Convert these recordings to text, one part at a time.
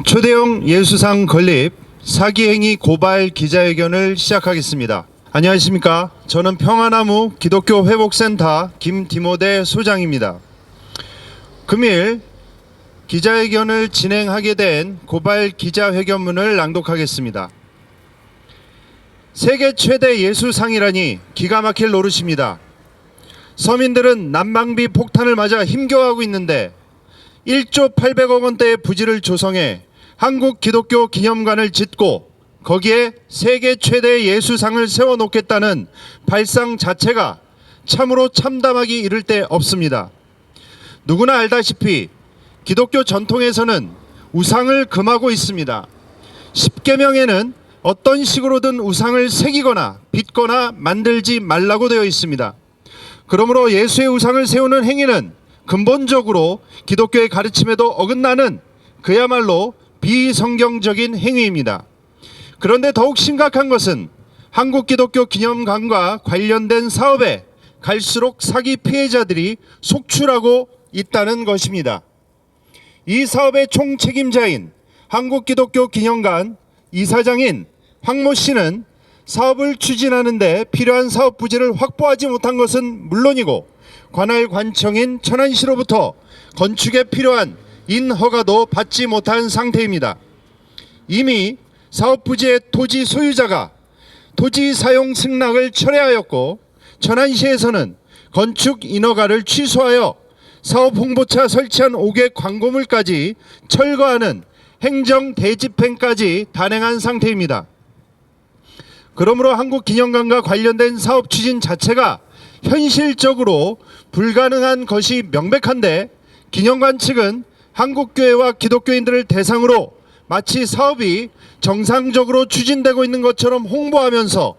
초대형 예수상 건립 사기행위 고발 기자회견을 시작하겠습니다. 안녕하십니까? 저는 평화나무 기독교 회복센터 김디모데 소장입니다. 금일 기자회견을 진행하게 된 고발 기자회견문을 낭독하겠습니다. 세계 최대 예수상이라니 기가 막힐 노릇입니다. 서민들은 난방비 폭탄을 맞아 힘겨워하고 있는데 1조 800억 원대의 부지를 조성해 한국 기독교 기념관을 짓고 거기에 세계 최대 예수상을 세워놓겠다는 발상 자체가 참으로 참담하기 이를 데 없습니다. 누구나 알다시피 기독교 전통에서는 우상을 금하고 있습니다. 십계명에는 어떤 식으로든 우상을 새기거나 빚거나 만들지 말라고 되어 있습니다. 그러므로 예수의 우상을 세우는 행위는 근본적으로 기독교의 가르침에도 어긋나는 그야말로 비성경적인 행위입니다. 그런데 더욱 심각한 것은 한국 기독교 기념관과 관련된 사업에 갈수록 사기 피해자들이 속출하고 있다는 것입니다. 이 사업의 총책임자인 한국 기독교 기념관 이사장인 황모 씨는 사업을 추진하는데 필요한 사업 부지를 확보하지 못한 것은 물론이고 관할 관청인 천안시로부터 건축에 필요한 인허가도 받지 못한 상태입니다. 이미 사업 부지의 토지 소유자가 토지 사용 승낙을 철회하였고 천안시에서는 건축 인허가를 취소하여 사업 홍보차 설치한 5개 광고물까지 철거하는 행정 대집행까지 단행한 상태입니다. 그러므로 한국기념관과 관련된 사업 추진 자체가 현실적으로 불가능한 것이 명백한데 기념관 측은 한국교회와 기독교인들을 대상으로 마치 사업이 정상적으로 추진되고 있는 것처럼 홍보하면서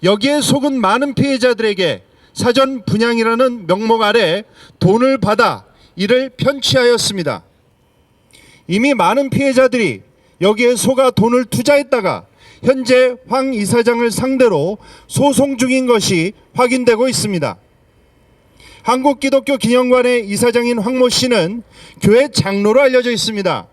여기에 속은 많은 피해자들에게 사전 분양이라는 명목 아래 돈을 받아 이를 편취하였습니다. 이미 많은 피해자들이 여기에 속아 돈을 투자했다가 현재 황 이사장을 상대로 소송 중인 것이 확인되고 있습니다. 한국기독교기념관의 이사장인 황모 씨는 교회 장로로 알려져 있습니다.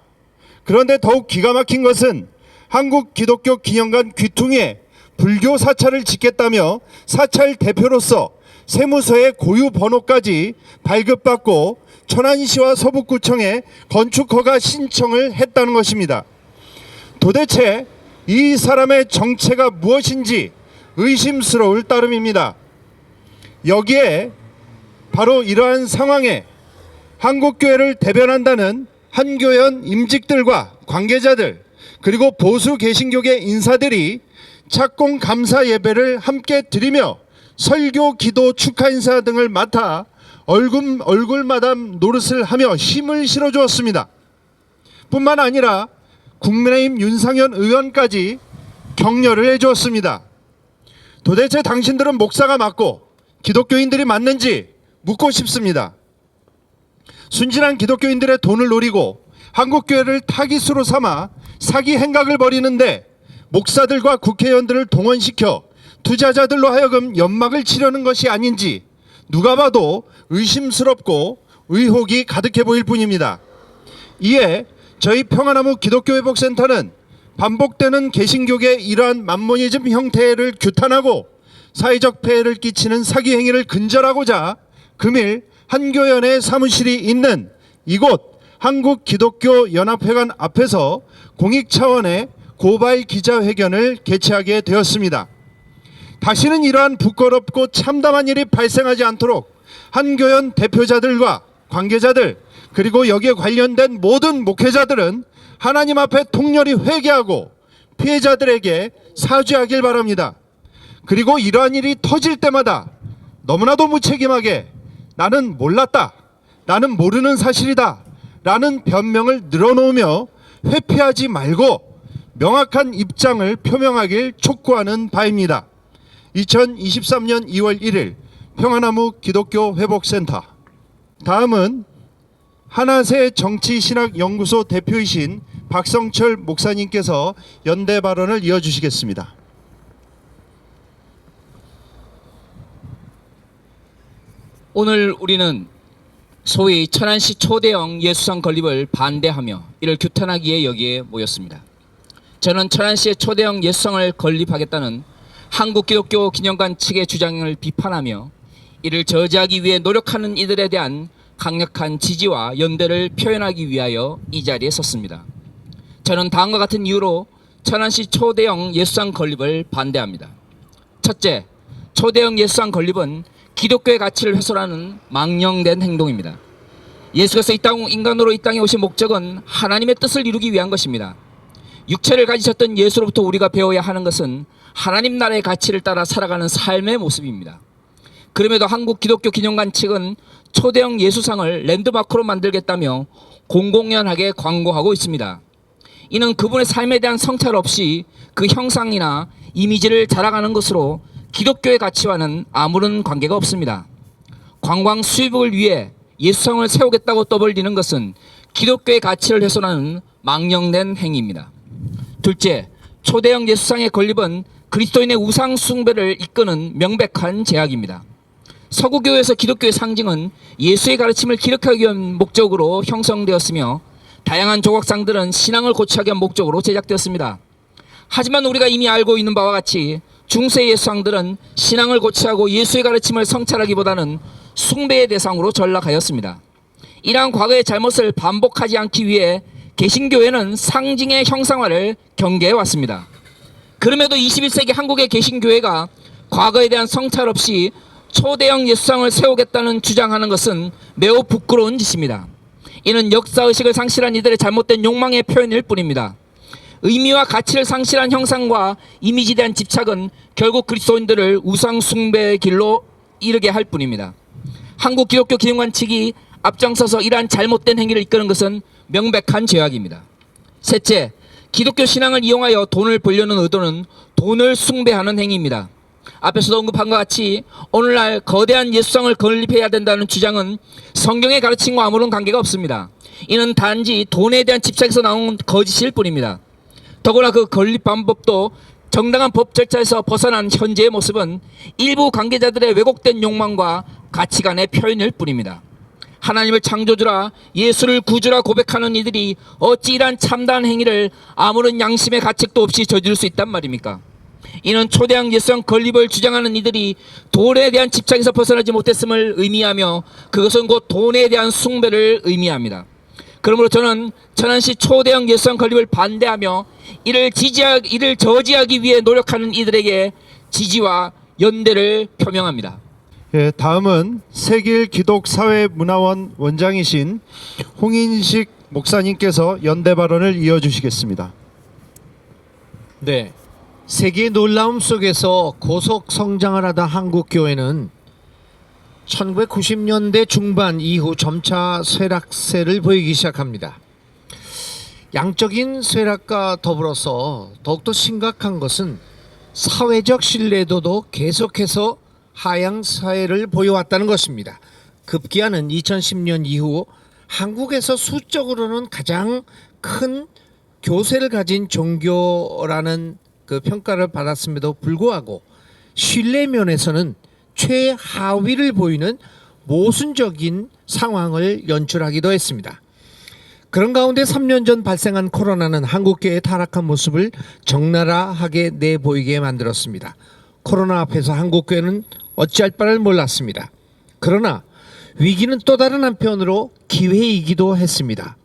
그런데 더욱 기가 막힌 것은 한국기독교기념관 귀퉁이에 불교 사찰을 짓겠다며 사찰 대표로서 세무서의 고유 번호까지 발급받고 천안시와 서북구청에 건축허가 신청을 했다는 것입니다. 도대체 이 사람의 정체가 무엇인지 의심스러울 따름입니다. 여기에 바로 이러한 상황에 한국교회를 대변한다는 한교연 임직들과 관계자들 그리고 보수 개신교계 인사들이 착공 감사 예배를 함께 드리며 설교, 기도, 축하 인사 등을 맡아 얼굴마담 노릇을 하며 힘을 실어주었습니다. 뿐만 아니라 국민의힘 윤상현 의원까지 격려를 해주었습니다. 도대체 당신들은 목사가 맞고 기독교인들이 맞는지 묻고 싶습니다. 순진한 기독교인들의 돈을 노리고 한국교회를 타깃으로 삼아 사기 행각을 벌이는데 목사들과 국회의원들을 동원시켜 투자자들로 하여금 연막을 치려는 것이 아닌지 누가 봐도 의심스럽고 의혹이 가득해 보일 뿐입니다. 이에 저희 평화나무 기독교회복센터는 반복되는 개신교계의 이러한 만모니즘 형태를 규탄하고 사회적 폐해를 끼치는 사기 행위를 근절하고자 금일 한교연의 사무실이 있는 이곳 한국기독교연합회관 앞에서 공익 차원의 고발 기자회견을 개최하게 되었습니다. 다시는 이러한 부끄럽고 참담한 일이 발생하지 않도록 한교연 대표자들과 관계자들 그리고 여기에 관련된 모든 목회자들은 하나님 앞에 통렬히 회개하고 피해자들에게 사죄하길 바랍니다. 그리고 이러한 일이 터질 때마다 너무나도 무책임하게 나는 몰랐다, 나는 모르는 사실이다 라는 변명을 늘어놓으며 회피하지 말고 명확한 입장을 표명하길 촉구하는 바입니다. 2023년 2월 1일 평화나무 기독교 회복센터. 다음은 하나세 정치신학연구소 대표이신 박성철 목사님께서 연대 발언을 이어주시겠습니다. 오늘 우리는 소위 천안시 초대형 예수상 건립을 반대하며 이를 규탄하기 위해 여기에 모였습니다. 저는 천안시의 초대형 예수상을 건립하겠다는 한국기독교 기념관 측의 주장을 비판하며 이를 저지하기 위해 노력하는 이들에 대한 강력한 지지와 연대를 표현하기 위하여 이 자리에 섰습니다. 저는 다음과 같은 이유로 천안시 초대형 예수상 건립을 반대합니다. 첫째, 초대형 예수상 건립은 기독교의 가치를 훼손하는 망령된 행동입니다. 예수께서 인간으로 이 땅에 오신 목적은 하나님의 뜻을 이루기 위한 것입니다. 육체를 가지셨던 예수로부터 우리가 배워야 하는 것은 하나님 나라의 가치를 따라 살아가는 삶의 모습입니다. 그럼에도 한국 기독교 기념관 측은 초대형 예수상을 랜드마크로 만들겠다며 공공연하게 광고하고 있습니다. 이는 그분의 삶에 대한 성찰 없이 그 형상이나 이미지를 자랑하는 것으로 기독교의 가치와는 아무런 관계가 없습니다. 관광 수입을 위해 예수상을 세우겠다고 떠벌리는 것은 기독교의 가치를 훼손하는 망령된 행위입니다. 둘째, 초대형 예수상의 건립은 그리스도인의 우상 숭배를 이끄는 명백한 제약입니다. 서구교회에서 기독교의 상징은 예수의 가르침을 기록하기 위한 목적으로 형성되었으며 다양한 조각상들은 신앙을 고취하기 위한 목적으로 제작되었습니다. 하지만 우리가 이미 알고 있는 바와 같이 중세 예수상들은 신앙을 고취하고 예수의 가르침을 성찰하기보다는 숭배의 대상으로 전락하였습니다. 이러한 과거의 잘못을 반복하지 않기 위해 개신교회는 상징의 형상화를 경계해왔습니다. 그럼에도 21세기 한국의 개신교회가 과거에 대한 성찰 없이 초대형 예수상을 세우겠다는 주장하는 것은 매우 부끄러운 짓입니다. 이는 역사의식을 상실한 이들의 잘못된 욕망의 표현일 뿐입니다. 의미와 가치를 상실한 형상과 이미지에 대한 집착은 결국 그리스도인들을 우상 숭배의 길로 이르게 할 뿐입니다. 한국 기독교 기념관 측이 앞장서서 이러한 잘못된 행위를 이끄는 것은 명백한 죄악입니다. 셋째, 기독교 신앙을 이용하여 돈을 벌려는 의도는 돈을 숭배하는 행위입니다. 앞에서도 언급한 것 같이 오늘날 거대한 예수상을 건립해야 된다는 주장은 성경의 가르침과 아무런 관계가 없습니다. 이는 단지 돈에 대한 집착에서 나온 거짓일 뿐입니다. 더구나 그 건립 방법도 정당한 법 절차에서 벗어난 현재의 모습은 일부 관계자들의 왜곡된 욕망과 가치관의 표현일 뿐입니다. 하나님을 창조주라 예수를 구주라 고백하는 이들이 어찌 이러한 참다한 행위를 아무런 양심의 가책도 없이 저지를 수 있단 말입니까? 이는 초대형 예수상 건립을 주장하는 이들이 돈에 대한 집착에서 벗어나지 못했음을 의미하며 그것은 곧 돈에 대한 숭배를 의미합니다. 그러므로 저는 천안시 초대형 예수상 건립을 반대하며 이를 저지하기 위해 노력하는 이들에게 지지와 연대를 표명합니다. 예, 다음은 세길 기독사회문화원 원장이신 홍인식 목사님께서 연대 발언을 이어주시겠습니다. 네, 세계의 놀라움 속에서 고속 성장을 하다 한국교회는 1990년대 중반 이후 점차 쇠락세를 보이기 시작합니다. 양적인 쇠락과 더불어서 더욱더 심각한 것은 사회적 신뢰도도 계속해서 하향 사회를 보여왔다는 것입니다. 급기야는 2010년 이후 한국에서 수적으로는 가장 큰 교세를 가진 종교라는 그 평가를 받았음에도 불구하고 신뢰 면에서는 최하위를 보이는 모순적인 상황을 연출하기도 했습니다. 그런 가운데 3년 전 발생한 코로나는 한국교회의 타락한 모습을 적나라하게 내보이게 만들었습니다. 코로나 앞에서 한국교회는 어찌할 바를 몰랐습니다. 그러나 위기는 또 다른 한편으로 기회이기도 했습니다.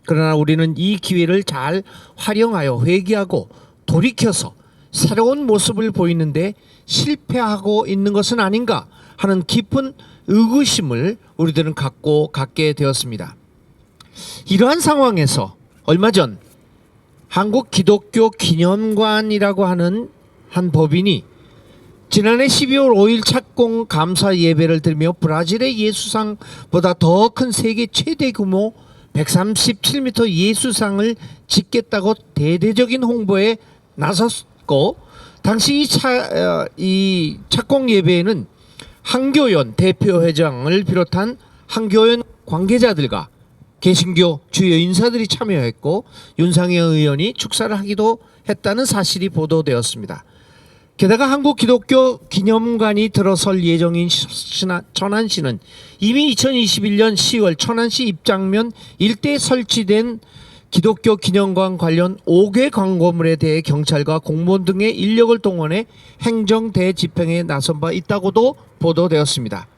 그러나 우리는 이 기회를 잘 활용하여 회개하고 돌이켜서 새로운 모습을 보이는데 실패하고 있는 것은 아닌가 하는 깊은 의구심을 우리들은 갖게 되었습니다. 이러한 상황에서 얼마 전 한국 기독교 기념관이라고 하는 한 법인이 지난해 12월 5일 착공 감사 예배를 드리며 브라질의 예수상보다 더 큰 세계 최대 규모 137m 예수상을 짓겠다고 대대적인 홍보에 나섰고, 당시 이 착공 예배에는 한교연 대표회장을 비롯한 한교연 관계자들과 개신교 주요 인사들이 참여했고 윤상현 의원이 축사를 하기도 했다는 사실이 보도되었습니다. 게다가 한국기독교기념관이 들어설 예정인 천안시는 이미 2021년 10월 천안시 입장면 일대에 설치된 기독교 기념관 관련 5개 광고물에 대해 경찰과 공무원 등의 인력을 동원해 행정 대집행에 나선 바 있다고도 보도되었습니다.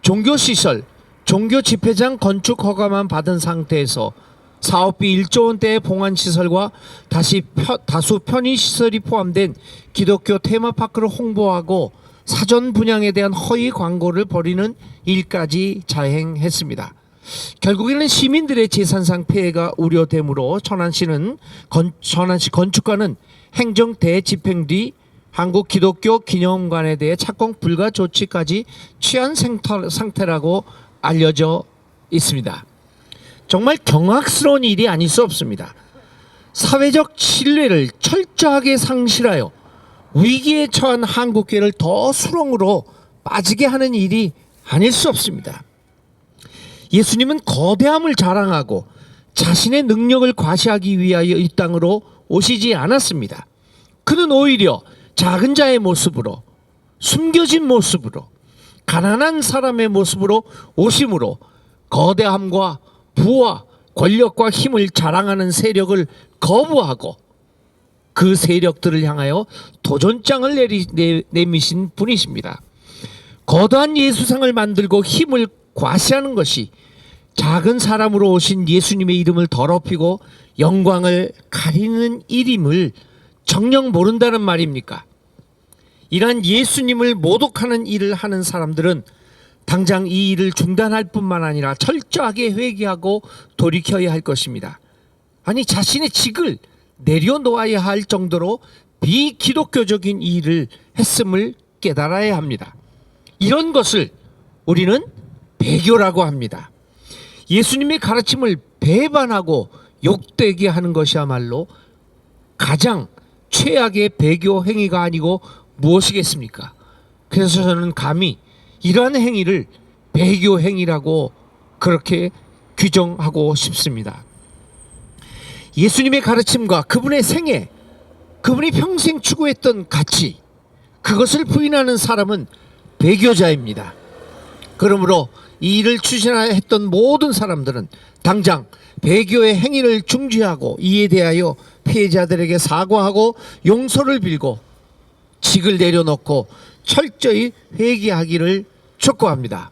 종교시설, 종교집회장 건축 허가만 받은 상태에서 사업비 1조 원대의 봉안시설과 다수 편의시설이 포함된 기독교 테마파크를 홍보하고 사전 분양에 대한 허위 광고를 벌이는 일까지 자행했습니다. 결국에는 시민들의 재산상 피해가 우려되므로 천안시 건축관은 행정 대집행 뒤 한국기독교기념관에 대해 착공 불가 조치까지 취한 상태라고 알려져 있습니다. 정말 경악스러운 일이 아닐 수 없습니다. 사회적 신뢰를 철저하게 상실하여 위기에 처한 한국교회를 더 수렁으로 빠지게 하는 일이 아닐 수 없습니다. 예수님은 거대함을 자랑하고 자신의 능력을 과시하기 위하여 이 땅으로 오시지 않았습니다. 그는 오히려 작은 자의 모습으로, 숨겨진 모습으로, 가난한 사람의 모습으로 오심으로 거대함과 부와 권력과 힘을 자랑하는 세력을 거부하고 그 세력들을 향하여 도전장을 내미신 분이십니다. 거대한 예수상을 만들고 힘을 과시하는 것이 작은 사람으로 오신 예수님의 이름을 더럽히고 영광을 가리는 일임을 정녕 모른다는 말입니까? 이러한 예수님을 모독하는 일을 하는 사람들은 당장 이 일을 중단할 뿐만 아니라 철저하게 회개하고 돌이켜야 할 것입니다. 아니, 자신의 직을 내려놓아야 할 정도로 비기독교적인 일을 했음을 깨달아야 합니다. 이런 것을 우리는 배교라고 합니다. 예수님의 가르침을 배반하고 욕되게 하는 것이야말로 가장 최악의 배교 행위가 아니고 무엇이겠습니까? 그래서 저는 감히 이러한 행위를 배교 행위라고 그렇게 규정하고 싶습니다. 예수님의 가르침과 그분의 생애, 그분이 평생 추구했던 가치, 그것을 부인하는 사람은 배교자입니다. 그러므로 이 일을 추진하여 했던 모든 사람들은 당장 배교의 행위를 중지하고 이에 대하여 피해자들에게 사과하고 용서를 빌고 직을 내려놓고 철저히 회개하기를 촉구합니다.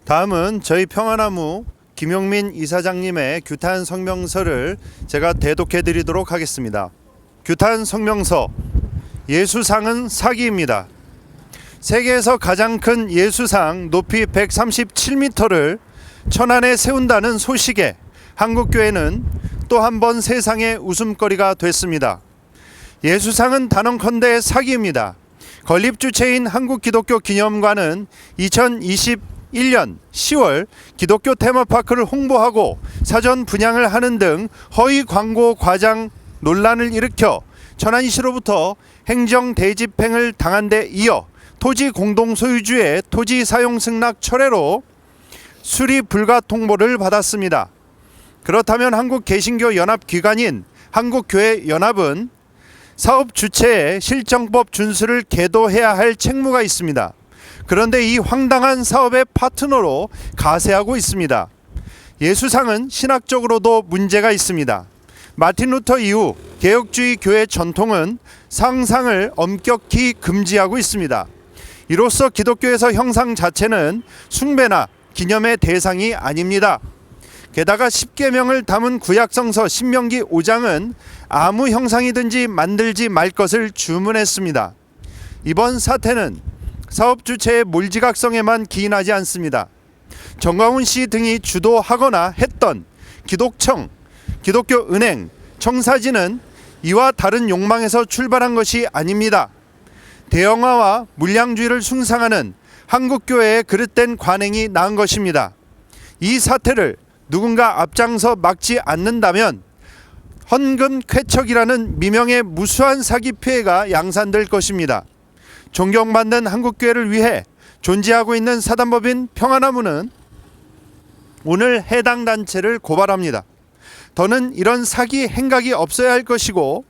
다음은 저희 평화나무 김용민 이사장님의 규탄 성명서를 제가 대독해 드리도록 하겠습니다. 규탄 성명서. 예수상은 사기입니다. 세계에서 가장 큰 예수상 높이 137m를 천안에 세운다는 소식에 한국교회는 또 한 번 세상의 웃음거리가 됐습니다. 예수상은 단언컨대 사기입니다. 건립 주체인 한국기독교기념관은 2021년 10월 기독교 테마파크를 홍보하고 사전 분양을 하는 등 허위 광고 과장 논란을 일으켜 천안시로부터 행정 대집행을 당한 데 이어 토지 공동소유주의 토지 사용 승낙 철회로 수리 불가 통보를 받았습니다. 그렇다면 한국개신교 연합기관인 한국교회연합은 사업 주체의 실정법 준수를 계도해야 할 책무가 있습니다. 그런데 이 황당한 사업의 파트너로 가세하고 있습니다. 예수상은 신학적으로도 문제가 있습니다. 마틴 루터 이후 개혁주의 교회 전통은 상상을 엄격히 금지하고 있습니다. 이로써 기독교에서 형상 자체는 숭배나 기념의 대상이 아닙니다. 게다가 십계명을 담은 구약성서 신명기 5장은 아무 형상이든지 만들지 말 것을 주문했습니다. 이번 사태는 사업 주체의 몰지각성에만 기인하지 않습니다. 정광훈 씨 등이 주도하거나 했던 기독청, 기독교은행, 청사진은 이와 다른 욕망에서 출발한 것이 아닙니다. 대형화와 물량주의를 숭상하는 한국교회의 그릇된 관행이 낳은 것입니다. 이 사태를 누군가 앞장서 막지 않는다면 헌금 쾌척이라는 미명의 무수한 사기 피해가 양산될 것입니다. 존경받는 한국교회를 위해 존재하고 있는 사단법인 평화나무는 오늘 해당 단체를 고발합니다. 더는 이런 사기 행각이 없어야 할 것이고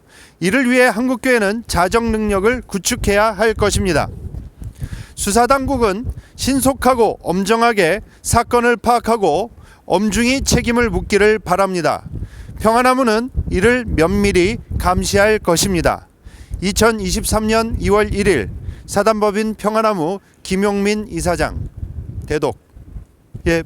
이를 위해 한국교회는 자정 능력을 구축해야 할 것입니다. 수사당국은 신속하고 엄정하게 사건을 파악하고 엄중히 책임을 묻기를 바랍니다. 평화나무는 이를 면밀히 감시할 것입니다. 2023년 2월 1일 사단법인 평화나무 김용민 이사장 대독.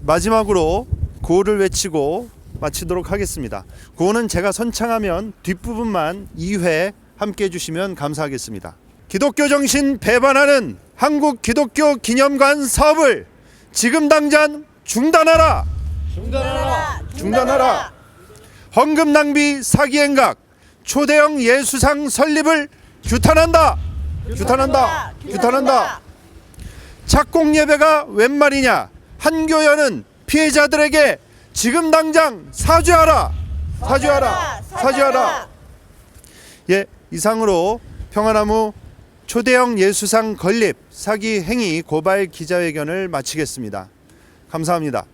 마지막으로 구호를 외치고 마치도록 하겠습니다. 구호는 제가 선창하면 뒷부분만 2회 함께 해주시면 감사하겠습니다. 기독교 정신 배반하는 한국 기독교 기념관 사업을 지금 당장 중단하라. 중단하라. 헌금 낭비 사기 행각 초대형 예수상 설립을 규탄한다. 착공 예배가 웬 말이냐. 한교연은 피해자들에게 지금 당장 사죄하라. 이상으로 평화나무 초대형 예수상 건립 사기 행위 고발 기자회견을 마치겠습니다. 감사합니다.